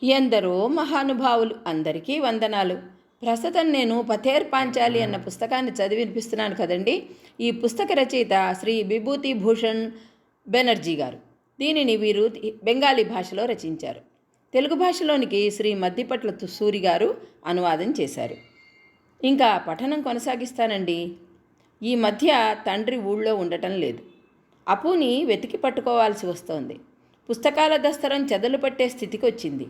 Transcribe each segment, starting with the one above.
ఎందరో మహానుభావులు, అందరికీ వందనాలు. ప్రస్తుతం నేను పథేర్ పాంచాలి అన్న పుస్తకాన్ని చదివి వినిపిస్తున్నాను కదండి. ఈ పుస్తక రచయిత శ్రీ విభూతి భూషణ్ బెనర్జీ గారు. దీనిని వీరు బెంగాలీ భాషలో రచించారు. తెలుగు భాషలోనికి శ్రీ మద్దిపట్ల సూరి గారు అనువాదం చేశారు. ఇంకా పఠనం కొనసాగిస్తానండి. ఈ మధ్య తండ్రి ఊళ్ళో ఉండటం లేదు. అప్పుని వెతికి పట్టుకోవాల్సి వస్తోంది. పుస్తకాల దస్తరం చెదలు పట్టే స్థితికి వచ్చింది.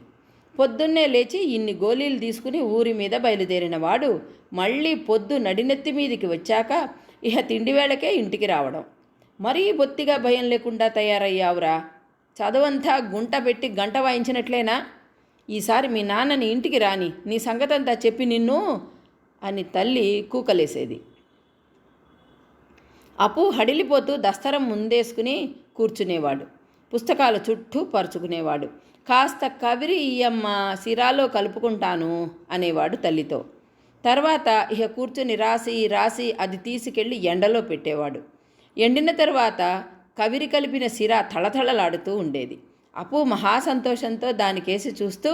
పొద్దున్నే లేచి ఇన్ని గోళీలు తీసుకుని ఊరి మీద బయలుదేరిన వాడు మళ్ళీ పొద్దు నడినెత్తి మీదికి వచ్చాక ఇహ తిండివేళకే ఇంటికి రావడం. మరీ బొత్తిగా భయం లేకుండా తయారయ్యావురా. చదువంతా గుంట పెట్టి గంట వాయించినట్లేనా? ఈసారి మీ నాన్నని ఇంటికి రాని, నీ సంగతంతా చెప్పి నిన్ను అని తల్లి కూకలేసేది. అప్పు హడిలిపోతూ దస్తరం ముందేసుకుని కూర్చునేవాడు. పుస్తకాల చుట్టూ పరుచుకునేవాడు. కాస్త కవిరి ఇయ్యమ్మ, సిరాలో కలుపుకుంటాను అనేవాడు తల్లితో. తర్వాత ఇహ కూర్చుని రాసి అది తీసుకెళ్ళి ఎండలో పెట్టేవాడు. ఎండిన తర్వాత కవిరి కలిపిన సిరా తళతళలాడుతూ ఉండేది. అప్పు మహాసంతోషంతో దానికేసి చూస్తూ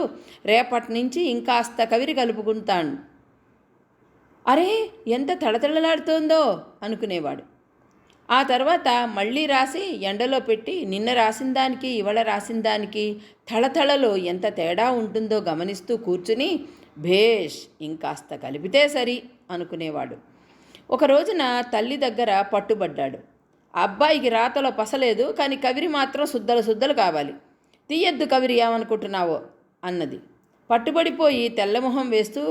రేపటి నుంచి ఇంకాస్త కవిరి కలుపుకుంటాను. అరే, ఎంత తళతళలాడుతోందో అనుకునేవాడు. ఆ తర్వాత మళ్ళీ రాసి ఎండలో పెట్టి నిన్న రాసిన దానికి ఇవాళ రాసిన దానికి తళతళలో ఎంత తేడా ఉంటుందో గమనిస్తూ కూర్చుని భేష్, ఇంకాస్త కలిపితే సరి అనుకునేవాడు. ఒక రోజున తల్లి దగ్గర పట్టుబడ్డాడు. అబ్బాయికి రాతలో పసలేదు, కానీ కవిరి మాత్రం శుద్ధలు కావాలి. తీయద్దు కవిరి, ఏమనుకుంటున్నావో అన్నది. పట్టుబడిపోయి తెల్లమొహం వేస్తూ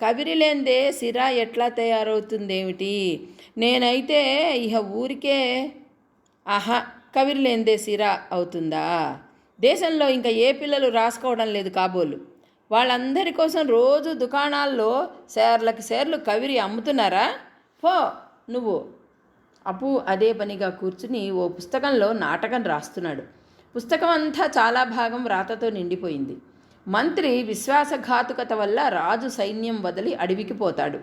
కవిరి లేందే సిరా ఎట్లా తయారవుతుందేమిటి? నేనైతే ఇహ ఊరికే కవిరి లేందే సిరా అవుతుందా? దేశంలో ఇంకా ఏ పిల్లలు రాసుకోవడం లేదు కాబోలు. వాళ్ళందరి కోసం రోజు దుకాణాల్లో సేర్లకి సేర్లు కవిరి అమ్ముతున్నారా? పో నువ్వు. అప్పు అదే పనిగా కూర్చుని ఓ పుస్తకంలో నాటకం రాస్తున్నాడు. పుస్తకం అంతా చాలా భాగం రాతతో నిండిపోయింది. మంత్రి విశ్వాసఘాతుకత వల్ల రాజు సైన్యం వదిలి అడవికి పోతాడు.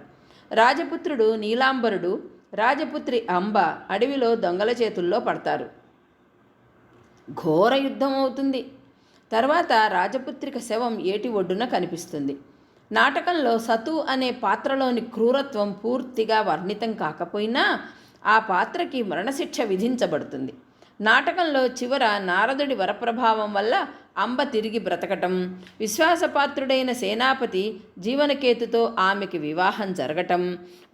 రాజపుత్రుడు నీలాంబరుడు, రాజపుత్రి అంబ అడవిలో దొంగల చేతుల్లో పడతారు. ఘోర యుద్ధం అవుతుంది. తర్వాత రాజపుత్రిక శవం ఏటి ఒడ్డున కనిపిస్తుంది. నాటకంలో సతు అనే పాత్రలోని క్రూరత్వం పూర్తిగా వర్ణితం కాకపోయినా ఆ పాత్రకి మరణశిక్ష విధించబడుతుంది. నాటకంలో చివర నారదుడి వరప్రభావం వల్ల అంబ తిరిగి బ్రతకటం, విశ్వాసపాత్రుడైన సేనాపతి జీవనకేతుతో ఆమెకి వివాహం జరగటం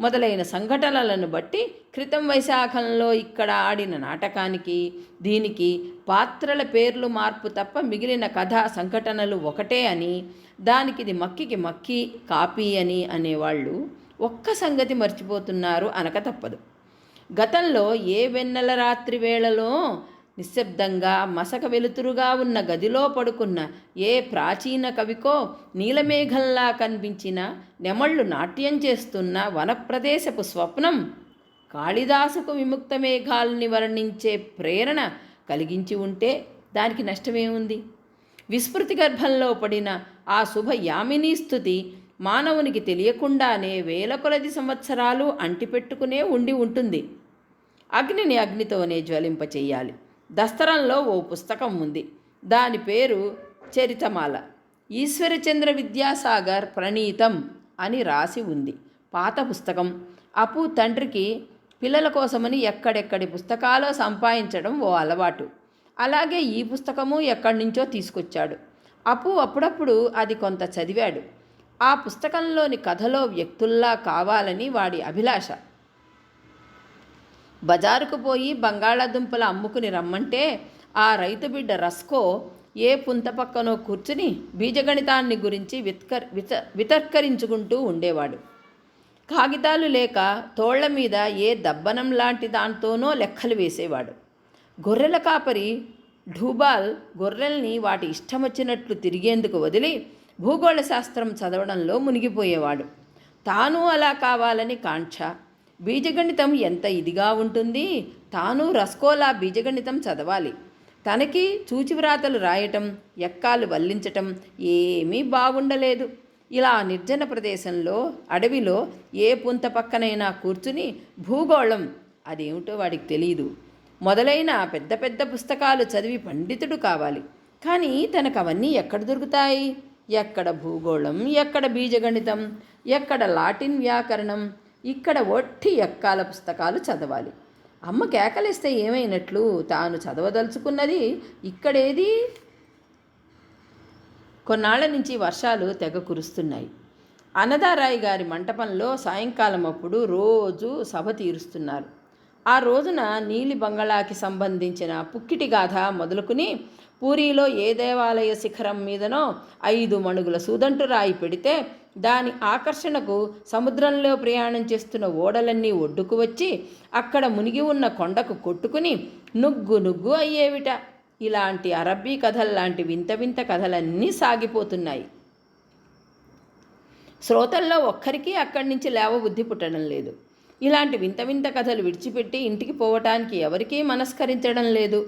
మొదలైన సంఘటనలను బట్టి క్రితం వైశాఖంలో ఇక్కడ ఆడిన నాటకానికి దీనికి పాత్రల పేర్లు మార్పు తప్ప మిగిలిన కథా సంఘటనలు ఒకటే అని, దానికిది మక్కికి మక్కి కాపీ అని అనేవాళ్ళు ఒక్క సంగతి మర్చిపోతున్నారు అనక తప్పదు. గతంలో ఏ వెన్నెల రాత్రి వేళలో నిశ్శబ్దంగా మసక వెలుతురుగా ఉన్న గదిలో పడుకున్న ఏ ప్రాచీన కవికో నీలమేఘంలా కనిపించిన నెమళ్ళు నాట్యం చేస్తున్న వనప్రదేశపు స్వప్నం కాళిదాసుకు విముక్త మేఘాల్ని వర్ణించే ప్రేరణ కలిగించి ఉంటే దానికి నష్టమేముంది? విస్మృతి గర్భంలో పడిన ఆ శుభ యామినీ స్థుతి మానవునికి తెలియకుండానే వేల కొలది సంవత్సరాలు అంటిపెట్టుకునే ఉండి ఉంటుంది. అగ్నిని అగ్నితోనే జ్వలింపచేయాలి. దస్తరంలో ఓ పుస్తకం ఉంది. దాని పేరు చరితమాల. ఈశ్వరచంద్ర విద్యాసాగర్ ప్రణీతం అని రాసి ఉంది. పాత పుస్తకం. అప్పు తండ్రికి పిల్లల కోసమని ఎక్కడెక్కడి పుస్తకాలు సంపాదించడం ఓ అలవాటు. అలాగే ఈ పుస్తకము ఎక్కడి నుంచో తీసుకొచ్చాడు. అప్పు అప్పుడప్పుడు అది కొంత చదివాడు. ఆ పుస్తకంలోని కథలో వ్యక్తుల్లా కావాలని వాడి అభిలాష. బజారుకు పోయి బంగాళాదుంపలు అమ్ముకుని రమ్మంటే ఆ రైతు బిడ్డ రస్కో ఏ పుంత పక్కనో కూర్చుని బీజగణితాన్ని గురించి వితర్కరించుకుంటూ ఉండేవాడు. కాగితాలు లేక తోళ్ల మీద ఏ దబ్బనం లాంటి దాంతోనో లెక్కలు వేసేవాడు. గొర్రెల కాపరి ఢూబాల్ గొర్రెల్ని వాటి ఇష్టం వచ్చినట్లు తిరిగేందుకు వదిలి భూగోళ శాస్త్రం చదవడంలో మునిగిపోయేవాడు. తాను అలా కావాలని కాంక్ష. బీజగణితం ఎంత ఇదిగా ఉంటుంది. తాను రస్కోలా బీజగణితం చదవాలి. తనకి చూచివ్రాతలు రాయటం, ఎక్కాలు వల్లించటం ఏమీ బాగుండలేదు. ఇలా నిర్జన ప్రదేశంలో అడవిలో ఏ పుంత పక్కనైనా కూర్చుని భూగోళం అదేమిటో వాడికి తెలియదు మొదలైన పెద్ద పెద్ద పుస్తకాలు చదివి పండితుడు కావాలి. కానీ తనకు అవన్నీ ఎక్కడ దొరుకుతాయి? ఎక్కడ భూగోళం, ఎక్కడ బీజగణితం, ఎక్కడ లాటిన్ వ్యాకరణం, ఇక్కడ ఒట్టి ఎక్కాల పుస్తకాలు చదవాలి. అమ్మ కేకలిస్తే ఏమైనట్లు? తాను చదవదలుచుకున్నది ఇక్కడేది? కొన్నాళ్ల నుంచి వర్షాలు తెగ కురుస్తున్నాయి. అన్నదారాయి గారి మంటపంలో సాయంకాలం అప్పుడు రోజు సభ తీరుస్తున్నారు. ఆ రోజున నీలి బంగళాకి సంబంధించిన పుక్కిటి గాథ మొదలుకుని పూరీలో ఏ దేవాలయ శిఖరం మీదనో 5 మణుగుల సూదంటు రాయి పెడితే దాని ఆకర్షణకు సముద్రంలో ప్రయాణం చేస్తున్న ఓడలన్నీ ఒడ్డుకు వచ్చి అక్కడ మునిగి ఉన్న కొండకు కొట్టుకుని నుగ్గు నుగ్గు అయ్యేవిట. ఇలాంటి అరబ్బీ కథల్లాంటి వింత వింత కథలన్నీ సాగిపోతున్నాయి. శ్రోతల్లో ఒక్కరికి అక్కడి నుంచి లేవబుద్ధి పుట్టడం లేదు. ఇలాంటి వింత వింత కథలు విడిచిపెట్టి ఇంటికి పోవటానికి ఎవరికీ మనస్కరించడం లేదు.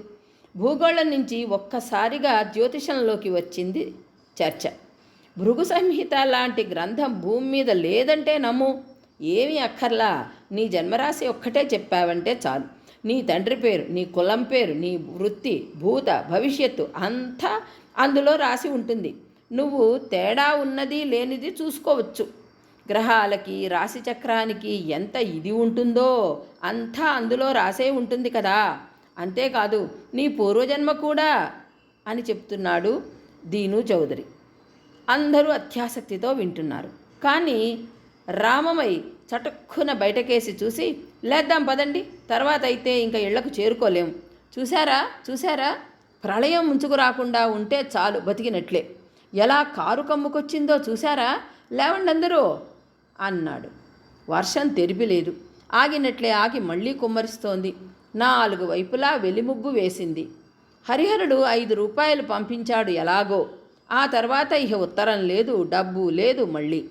భూగోళం నుంచి ఒక్కసారిగా జ్యోతిషంలోకి వచ్చింది చర్చ. భృగు సంహిత లాంటి గ్రంథం భూమి మీద లేదంటే నమ్ము. ఏమీ అక్కర్లా, నీ జన్మరాశి ఒక్కటే చెప్పావంటే చాలు. నీ తండ్రి పేరు, నీ కులం పేరు, నీ వృత్తి, భూత భవిష్యత్తు అంతా అందులో రాసి ఉంటుంది. నువ్వు తేడా ఉన్నది లేనిది చూసుకోవచ్చు. గ్రహాలకి రాశి చక్రానికి ఎంత ఇది ఉంటుందో అంతా అందులో రాసే ఉంటుంది కదా. అంతేకాదు నీ పూర్వజన్మ కూడా అని చెప్తున్నాడు దీను చౌదరి. అందరూ అత్యాసక్తితో వింటున్నారు. కానీ రామమై చటుక్కున బయటకేసి చూసి, లేద్దాం పదండి, తర్వాత అయితే ఇంకా ఇళ్లకు చేరుకోలేం. చూశారా ప్రళయం ముంచుకు రాకుండా ఉంటే చాలు బతికినట్లే. ఎలా కారు కమ్ముకొచ్చిందో చూశారా? లేవండి అందరూ అన్నాడు. వర్షం తెరిపిలేదు. ఆగినట్లే ఆగి మళ్ళీ కుమ్మరిస్తోంది. 4 వైపులా వెలిముగ్గు వేసింది. హరిహరుడు 5 రూపాయలు పంపించాడు ఎలాగో. ఆ తర్వాత ఇహ ఉత్తరం లేదు, డబ్బు లేదు. మళ్ళీ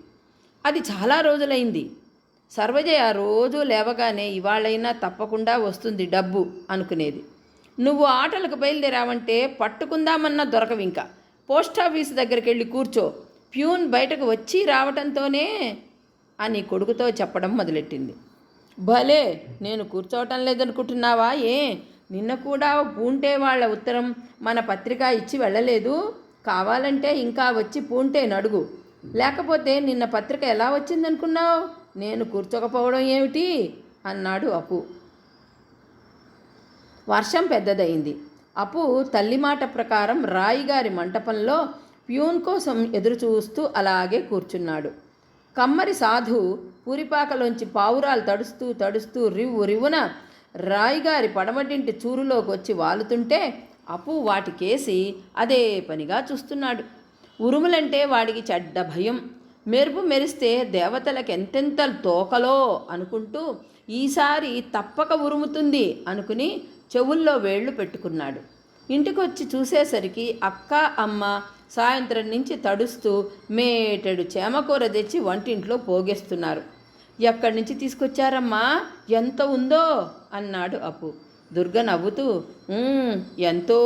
అది చాలా రోజులైంది. సర్వజయ రోజూ లేవగానే ఇవాళైనా తప్పకుండా వస్తుంది డబ్బు అనుకునేది. నువ్వు ఆటలకు బయలుదేరావంటే పట్టుకుందామన్నా దొరకవింకా. పోస్టాఫీస్ దగ్గరికి వెళ్ళి కూర్చో, ప్యూన్ బయటకు వచ్చి రావటంతోనే అని కొడుకుతో చెప్పడం మొదలెట్టింది. భలే, నేను కూర్చోవటం లేదనుకుంటున్నావా? నిన్న కూడా పూంటే వాళ్ళ ఉత్తరం మన పత్రిక ఇచ్చి వెళ్ళలేదు. కావాలంటే ఇంకా వచ్చి పూంటే నడుగు. లేకపోతే నిన్న పత్రిక ఎలా వచ్చిందనుకున్నావు? నేను కూర్చోకపోవడం ఏమిటి అన్నాడు అప్పు. వర్షం పెద్దదయింది. అప్పు తల్లి మాట ప్రకారం రాయిగారి మంటపంలో ప్యూన్ కోసం ఎదురుచూస్తూ అలాగే కూర్చున్నాడు. కమ్మరి సాధు పూరిపాకలోంచి పావురాలు తడుస్తూ రివ్వున రాయిగారి పడమటింటి చూరులోకి వచ్చి వాలుతుంటే అప్పు వాటికేసి అదే పనిగా చూస్తున్నాడు. ఉరుములంటే వాడికి చెడ్డ భయం. మెరుపు మెరిస్తే దేవతలకు ఎంతెంత తోకలో అనుకుంటూ ఈసారి తప్పక ఉరుముతుంది అనుకుని చెవుల్లో వేళ్లు పెట్టుకున్నాడు. ఇంటికొచ్చి చూసేసరికి అక్క అమ్మ సాయంత్రం నుంచి తడుస్తూ మేటెడు చేమకూర తెచ్చి వంటింట్లో పోగేస్తున్నారు. ఎక్కడి నుంచి తీసుకొచ్చారమ్మా? ఎంత ఉందో అన్నాడు అప్పు. దుర్గ నవ్వుతూ, ఎంతో,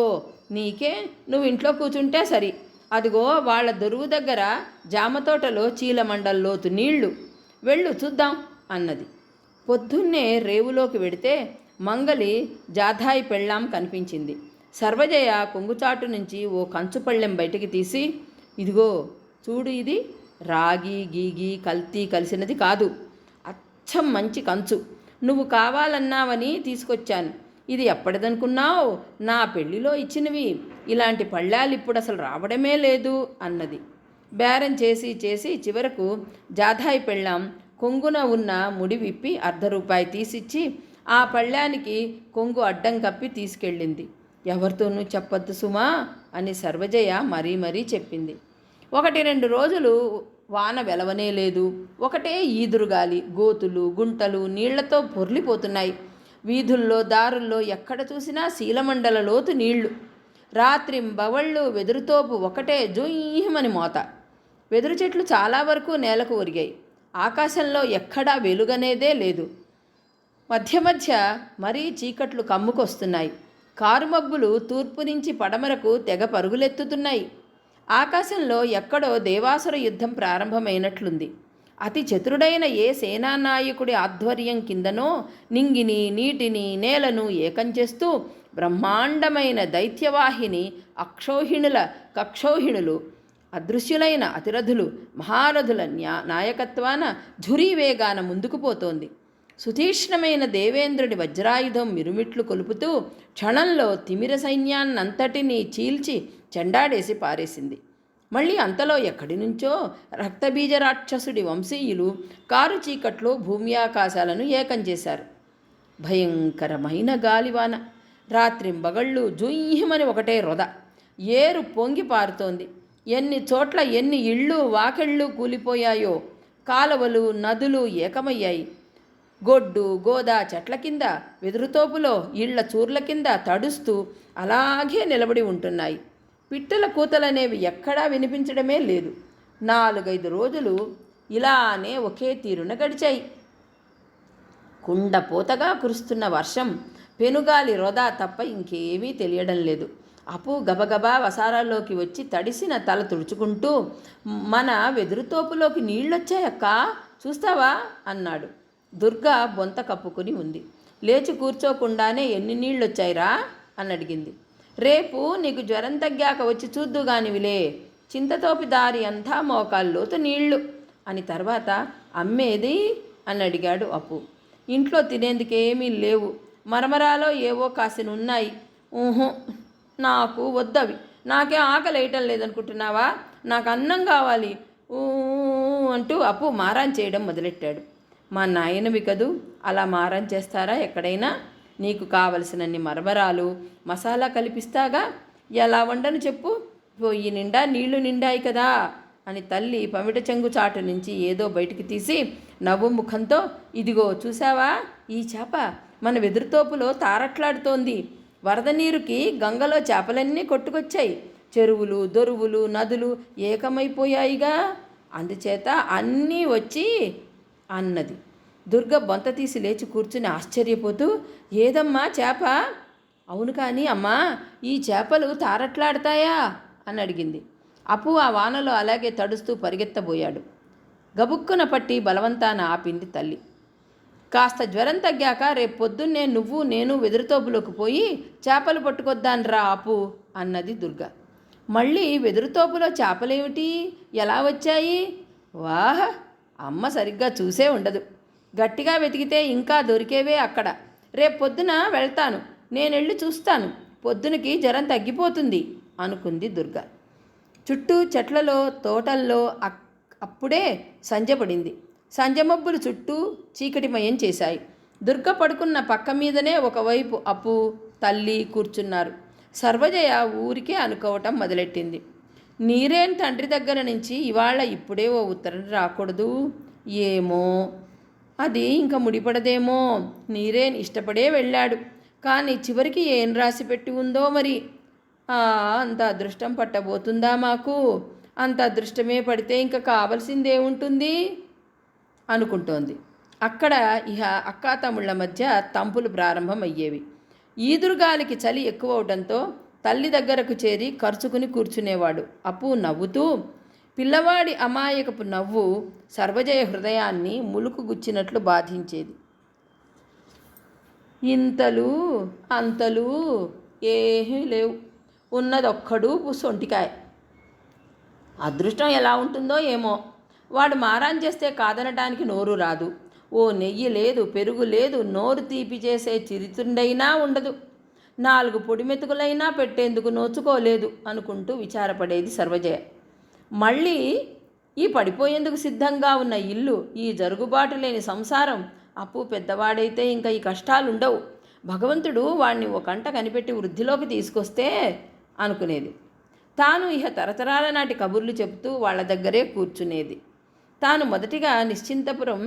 నీకే, నువ్వు ఇంట్లో కూర్చుంటే సరి. అదిగో వాళ్ళ దొరువు దగ్గర జామ తోటలో చీలమండల్లోతు నీళ్లు, వెళ్ళు చూద్దాం అన్నది. పొద్దున్నే రేవులోకి వెడితే మంగలి జాధాయి పెళ్ళాం కనిపించింది. సర్వజయ కొంగుచాటు నుంచి ఓ కంచు పళ్ళెం బయటికి తీసి, ఇదిగో చూడు, ఇది రాగి గీగి కల్తీ కలిసినది కాదు, అచ్చం మంచి కంచు. నువ్వు కావాలన్నావని తీసుకొచ్చాను. ఇది ఎప్పటిదనుకున్నావు? నా పెళ్లిలో ఇచ్చినవి. ఇలాంటి పళ్ళాలు ఇప్పుడు అసలు రావడమే లేదు అన్నది. బేరం చేసి చివరకు జాధాయి పెళ్ళాం కొంగున ఉన్న ముడి విప్పి ₹1 తీసిచ్చి ఆ పళ్ళానికి కొంగు అడ్డం కప్పి తీసుకెళ్ళింది. ఎవరితోనూ చెప్పొద్దు సుమా అని సర్వజయ మరీ చెప్పింది. 1-2 రోజులు వాన వెలవనే లేదు. ఒకటే ఈదురుగాలి, గోతులు గుంటలు నీళ్లతో పొర్లిపోతున్నాయి. వీధుల్లో దారుల్లో ఎక్కడ చూసినా శీలమండల లోతు నీళ్లు. రాత్రింబవళ్ళు వెదురుతోపు ఒకటే జుయ్యమని మోత. వెదురు చెట్లు చాలా వరకు నేలకు ఒరిగాయి. ఆకాశంలో ఎక్కడా వెలుగనేదే లేదు. మధ్య మరీ చీకట్లు కమ్ముకొస్తున్నాయి. కారుమబ్బులు తూర్పు నుంచి పడమరకు తెగ పరుగులెత్తుతున్నాయి. ఆకాశంలో ఎక్కడో దేవాసుర యుద్ధం ప్రారంభమైనట్లుంది. అతి చతురుడైన ఏ సేనానాయకుడి ఆధ్వర్యం కిందనో నింగిని నీటిని నేలను ఏకం చేస్తూ బ్రహ్మాండమైన దైత్యవాహిని కక్షోహిణులు అదృశ్యులైన అతిరథులు మహారథుల నాయకత్వాన ధురీవేగాన ముందుకు పోతోంది. సుతీక్ష్ణమైన దేవేంద్రుడి వజ్రాయుధం మిరుమిట్లు కొలుపుతూ క్షణంలో తిమిర సైన్యాన్నంతటినీ చీల్చి చెండాడేసి పారేసింది. మళ్ళీ అంతలో ఎక్కడి నుంచో రక్తబీజ రాక్షసుడి వంశీయులు కారు చీకట్లో భూమి ఆకాశాలను ఏకం చేశారు. భయంకరమైన గాలివాన, రాత్రింబగళ్ళు జుయ్యమని ఒకటే రొద, ఏరు పొంగి పారుతోంది. ఎన్ని చోట్ల ఎన్ని ఇళ్ళు వాకెళ్ళు కూలిపోయాయో, కాలువలు నదులు ఏకమయ్యాయి. గొడ్డు గోదా చెట్ల కింద, వెదురుతోపులో ఇళ్ల చూర్ల కింద తడుస్తూ అలాగే నిలబడి ఉంటున్నాయి. పిట్టల కూతలనేవి ఎక్కడా వినిపించడమే లేదు. 4-5 రోజులు ఇలానే ఒకే తీరున గడిచాయి. కుండపోతగా కురుస్తున్న వర్షం, పెనుగాలి రొద తప్ప ఇంకేమీ తెలియడం లేదు. అప్పు గబగబా వసారాల్లోకి వచ్చి తడిసిన తల తుడుచుకుంటూ, మన వెదురుతోపులోకి నీళ్ళొచ్చాయక్కా, చూస్తావా అన్నాడు. దుర్గ బొంత కప్పుకుని ఉంది. లేచి కూర్చోకుండానే ఎన్ని నీళ్ళొచ్చాయిరా అని అడిగింది. రేపు నీకు జ్వరం తగ్గాక వచ్చి చూద్దుగానివిలే, చింతతోపి దారి అంతా మోకాల్లోతు నీళ్లు అని. తర్వాత అమ్మేది అని అడిగాడు అప్పు. ఇంట్లో తినేందుకేమీ లేవు, మరమరాలో ఏవో కాసినున్నాయి. నాకు వద్దవి, నాకే ఆకలి వేయటం లేదనుకుంటున్నావా, నాకు అన్నం కావాలి అంటూ అప్పు మారాన్ చేయడం మొదలెట్టాడు. మా నాయనవి కదూ, అలా మారం చేస్తారా ఎక్కడైనా? నీకు కావలసినన్ని మరమరాలు మసాలా కలిపిస్తాగా, ఎలా వండను చెప్పు, పొయ్యి నిండా నీళ్లు నిండాయి కదా అని తల్లి పమిట చెంగు చాటు నుంచి ఏదో బయటికి తీసి నవ్వు ముఖంతో, ఇదిగో చూసావా, ఈ చేప మన వెదురుతోపులో తారట్లాడుతోంది. వరద నీరుకి గంగలో చేపలన్నీ కొట్టుకొచ్చాయి. చెరువులు దొరువులు నదులు ఏకమైపోయాయిగా, అందుచేత అన్నీ వచ్చి అన్నది. దుర్గ బొంత తీసి లేచి కూర్చుని ఆశ్చర్యపోతూ, ఏదమ్మా చేప? అవును కానీ అమ్మా, ఈ చేపలు తారట్లాడతాయా అని అడిగింది. అప్పు ఆ వానలో అలాగే తడుస్తూ పరిగెత్తబోయాడు. గబుక్కున పట్టి బలవంతాన ఆపింది తల్లి. కాస్త జ్వరం తగ్గాక రేపు పొద్దున్నే నువ్వు నేను వెదురుతోపులోకి పోయి చేపలు పట్టుకొద్దాన్రా అప్పు అన్నది దుర్గ. మళ్ళీ వెదురుతోపులో చేపలేమిటి, ఎలా వచ్చాయి? వాహ్, అమ్మ సరిగ్గా చూసే ఉండదు. గట్టిగా వెతికితే ఇంకా దొరికేవే అక్కడ. రేపు పొద్దున వెళ్తాను, నేనెళ్ళి చూస్తాను, పొద్దునకి జ్వరం తగ్గిపోతుంది అనుకుంది దుర్గ. చుట్టూ చెట్లలో తోటల్లో అప్పుడే సంజ పడింది. సంజమబ్బులు చుట్టూ చీకటిమయం చేశాయి. దుర్గ పడుకున్న పక్క మీదనే ఒకవైపు అప్పు తల్లి కూర్చున్నారు. సర్వజయ ఊరికే అనుకోవటం మొదలెట్టింది. నీరేన్ తండ్రి దగ్గర నుంచి ఇవాళ ఇప్పుడే ఓ ఉత్తరం రాకూడదు, ఏమో అది ఇంకా ముడిపడదేమో. నీరేన్ ఇష్టపడే వెళ్ళాడు, కానీ చివరికి ఏం రాసి పెట్టి ఉందో మరి. అంత అదృష్టం పట్టబోతుందా మాకు? అంత అదృష్టమే పడితే ఇంకా కావలసిందేముంటుంది అనుకుంటోంది. అక్కడ ఇహ అక్కాతమ్ముళ్ల మధ్య తంపులు ప్రారంభమయ్యేవి. ఈదురుగాలికి చలి ఎక్కువ అవడంతో తల్లి దగ్గరకు చేరి ఖర్చుకుని కూర్చునేవాడు. అప్పు నవ్వుతూ, పిల్లవాడి అమాయకపు నవ్వు సర్వజయ హృదయాన్ని ములుకు గుచ్చినట్లు బాధించేది. ఇంతలు అంతలు ఏమీ లేవు, ఉన్నదొక్కడు సొంటికాయ. అదృష్టం ఎలా ఉంటుందో ఏమో, వాడు మారాన్ చేస్తే కాదనటానికి నోరు రాదు. ఓ నెయ్యి లేదు, పెరుగు లేదు, నోరు తీపి చేసే చిరుతుండైనా ఉండదు, 4 పొడి మెతుకులైనా పెట్టేందుకు నోచుకోలేదు అనుకుంటూ విచారపడేది సర్వజయ. మళ్ళీ ఈ పడిపోయేందుకు సిద్ధంగా ఉన్న ఇల్లు, ఈ జరుగుబాటు లేని సంసారం. అప్పు పెద్దవాడైతే ఇంకా ఈ కష్టాలుండవు, భగవంతుడు వాణ్ణి ఓ కంట కనిపెట్టి వృద్ధిలోకి తీసుకొస్తే అనుకునేది. తాను ఇహ తరతరాల నాటి కబుర్లు చెబుతూ వాళ్ళ దగ్గరే కూర్చునేది. తాను మొదటిగా నిశ్చింతపురం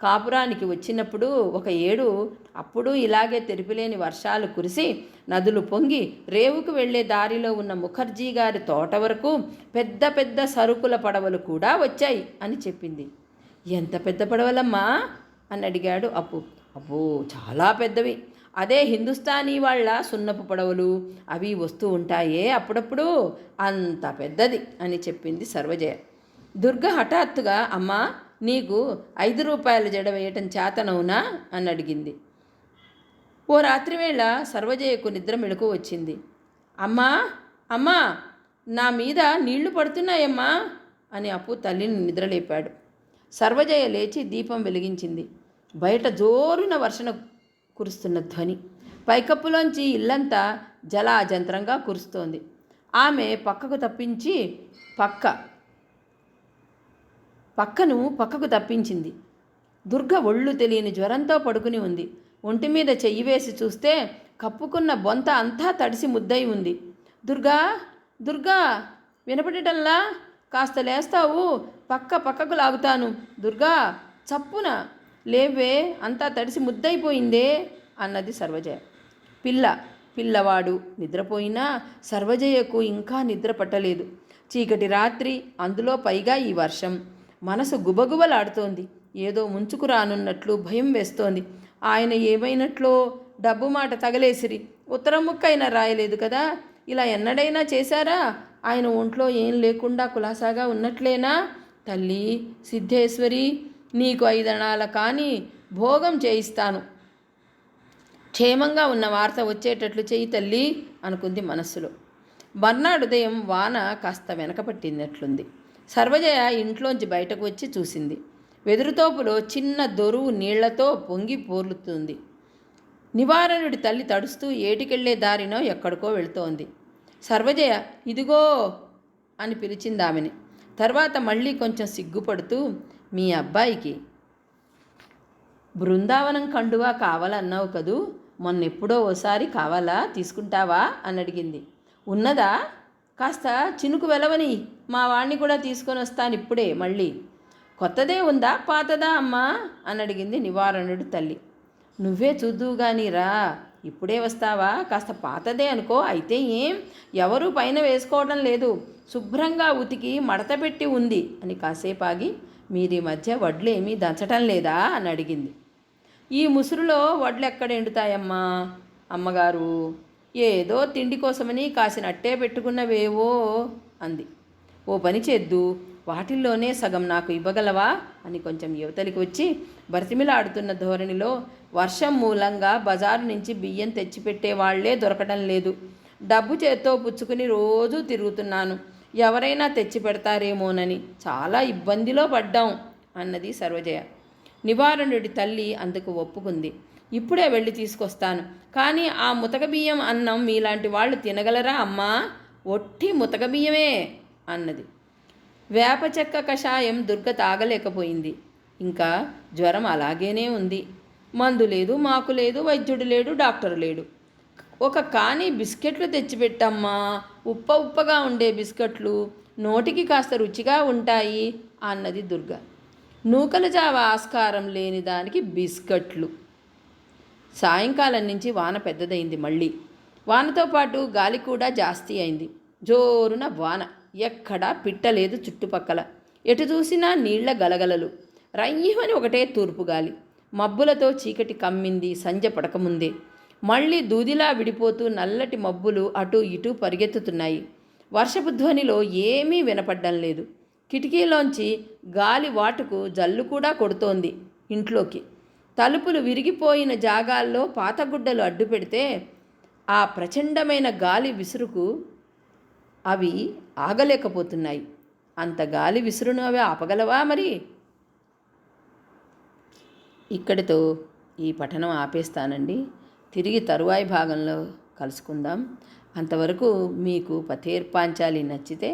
కాపురానికి వచ్చినప్పుడు ఒక ఏడు అప్పుడు ఇలాగే తెరిపిలేని వర్షాలు కురిసి నదులు పొంగి రేవుకు వెళ్లే దారిలో ఉన్న ముఖర్జీ గారి తోట వరకు పెద్ద పెద్ద సరుకుల పడవలు కూడా వచ్చాయి అని చెప్పింది. ఎంత పెద్ద పడవలమ్మా అని అడిగాడు అప్పు. అబ్బో, చాలా పెద్దవి. అదే హిందుస్థానీ వాళ్ళ సున్నపు పడవలు అవి వస్తూ ఉంటాయే అప్పుడప్పుడు, అంత పెద్దది అని చెప్పింది సర్వజయ. దుర్గ హఠాత్తుగా, అమ్మా నీకు 5 రూపాయల జడ వేయటం చేతనవునా అని అడిగింది. ఓ రాత్రివేళ సర్వజయకు నిద్ర మెళుకు వచ్చింది. అమ్మా అమ్మా నా మీద నీళ్లు పడుతున్నాయమ్మా అని అప్పు తల్లిని నిద్రలేపాడు. సర్వజయ లేచి దీపం వెలిగించింది. బయట జోరున వర్షణ కురుస్తున్న ధ్వని. పైకప్పులోంచి ఇల్లంతా జలాజంత్రంగా కురుస్తోంది. ఆమె పక్కకు తప్పించింది. దుర్గ ఒళ్ళు తెలియని జ్వరంతో పడుకుని ఉంది. ఒంటి మీద చెయ్యి వేసి చూస్తే కప్పుకున్న బొంత అంతా తడిసి ముద్దయి ఉంది. దుర్గా, దుర్గా, వినపడటంలా? కాస్త లేస్తావు? పక్కకు లాగుతాను. దుర్గా, చప్పున లేవే, అంతా తడిసి ముద్దయిపోయిందే అన్నది సర్వజయ. పిల్లవాడు నిద్రపోయినా సర్వజయకు ఇంకా నిద్ర పట్టలేదు. చీకటి రాత్రి, అందులో పైగా ఈ వర్షం. మనసు గుబగుబలాడుతోంది. ఏదో ముంచుకు రానున్నట్లు భయం వేస్తోంది. ఆయన ఏమైనట్లో? డబ్బు మాట తగలేసిరి. ఉత్తరం ముక్కైనా రాయలేదు కదా. ఇలా ఎన్నడైనా చేశారా? ఆయన ఒంట్లో ఏం లేకుండా కులాసాగా ఉన్నట్లేనా? తల్లి సిద్ధేశ్వరి, నీకు 5 అణాల కానీ భోగం చేయిస్తాను. క్షేమంగా ఉన్న వార్త వచ్చేటట్లు చెయ్యి తల్లి అనుకుంది మనస్సులో. మర్నాడు ఉదయం వాన కాస్త వెనకపట్టినట్లుంది. సర్వజయ ఇంట్లోంచి బయటకు వచ్చి చూసింది. వెదురుతోపులో చిన్న దొరువు నీళ్లతో పొంగి పోర్లుతుంది. నివారణుడి తల్లి తడుస్తూ ఏటికెళ్లే దారినో ఎక్కడికో వెళుతోంది. సర్వజయ, ఇదిగో అని పిలిచింది ఆమెని. తర్వాత మళ్ళీ కొంచెం సిగ్గుపడుతూ, మీ అబ్బాయికి బృందావనం కండువా కావాలన్నావు కదూ, మొన్నెప్పుడో ఓసారి కావాలా, తీసుకుంటావా అని అడిగింది. ఉన్నదా? కాస్త చినుకు వెలవని, మా వాణ్ణి కూడా తీసుకొని వస్తాను ఇప్పుడే. మళ్ళీ కొత్తదే ఉందా, పాతదా అమ్మా అని అడిగింది నివారణుడి తల్లి. నువ్వే చూద్దువు గాని రా, ఇప్పుడే వస్తావా? కాస్త పాతదే అనుకో. అయితే ఏం, ఎవరూ పైన వేసుకోవడం లేదు, శుభ్రంగా ఉతికి మడత పెట్టి ఉంది అని కాసేపు ఆగి, మీరీ మధ్య వడ్లు ఏమీ దంచటం లేదా అని అడిగింది. ఈ ముసురులో వడ్లు ఎక్కడ ఎండుతాయమ్మా అమ్మగారు, ఏదో తిండి కోసమని కాసినట్టే పెట్టుకున్నవేవో అంది. ఓ పని చేద్దు, వాటిల్లోనే సగం నాకు ఇవ్వగలవా అని కొంచెం యువతలికి వచ్చి బతిమిలాడుతున్న ధోరణిలో, వర్షం మూలంగా బజారు నుంచి బియ్యం తెచ్చిపెట్టేవాళ్లే దొరకడం లేదు. డబ్బు చేత్తో పుచ్చుకుని రోజూ తిరుగుతున్నాను, ఎవరైనా తెచ్చి పెడతారేమోనని చాలా ఇబ్బందిలో పడ్డాం అన్నది సర్వజయ. నివారణుడి తల్లి అందుకు ఒప్పుకుంది. ఇప్పుడే వెళ్ళి తీసుకొస్తాను. కానీ ఆ ముతక బియ్యం అన్నం మీలాంటి వాళ్ళు తినగలరా అమ్మా? ఒట్టి ముతక బియ్యమే అన్నది. వేప చెక్క కషాయం దుర్గ తాగలేకపోయింది. ఇంకా జ్వరం అలాగేనే ఉంది. మందు లేదు, మాకు లేదు, వైద్యుడు లేడు, డాక్టరు లేడు. ఒక కానీ బిస్కెట్లు తెచ్చిపెట్టమ్మా, ఉప్పగా ఉండే బిస్కెట్లు, నోటికి కాస్త రుచిగా ఉంటాయి అన్నది దుర్గ. నూకల జావ ఆస్కారం లేని దానికి బిస్కెట్లు. సాయంకాలం నుంచి వాన పెద్దదైంది. మళ్ళీ వానతో పాటు గాలి కూడా జాస్తి అయింది. జోరున వాన. ఎక్కడా పిట్టలేదు చుట్టుపక్కల. ఎటు చూసినా నీళ్ల గలగలలు. రయ్యమని ఒకటే తూర్పు గాలి. మబ్బులతో చీకటి కమ్మింది సంధ్య పడకముందే. మళ్ళీ దూదిలా విడిపోతూ నల్లటి మబ్బులు అటూ ఇటూ పరిగెత్తుతున్నాయి. వర్షపు ధ్వనిలో ఏమీ వినపడ్డం లేదు. కిటికీలోంచి గాలి వాటుకు జల్లు కూడా కొడుతోంది ఇంట్లోకి. తలుపులు విరిగిపోయిన జాగాల్లో పాతగుడ్డలు అడ్డు పెడితే ఆ ప్రచండమైన గాలి విసురుకు అవి ఆగలేకపోతున్నాయి. అంత గాలి విసురును అవి ఆపగలవా మరి? ఇక్కడితో ఈ పఠనం ఆపేస్తానండి. తిరిగి తరువాయి భాగంలో కలుసుకుందాం. అంతవరకు మీకు పథేర్ పాంచాలి నచ్చితే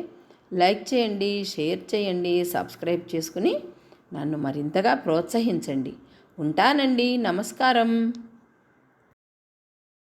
లైక్ చేయండి, షేర్ చేయండి, సబ్స్క్రైబ్ చేసుకుని నన్ను మరింతగా ప్రోత్సహించండి. ఉంటానండి. నమస్కారం.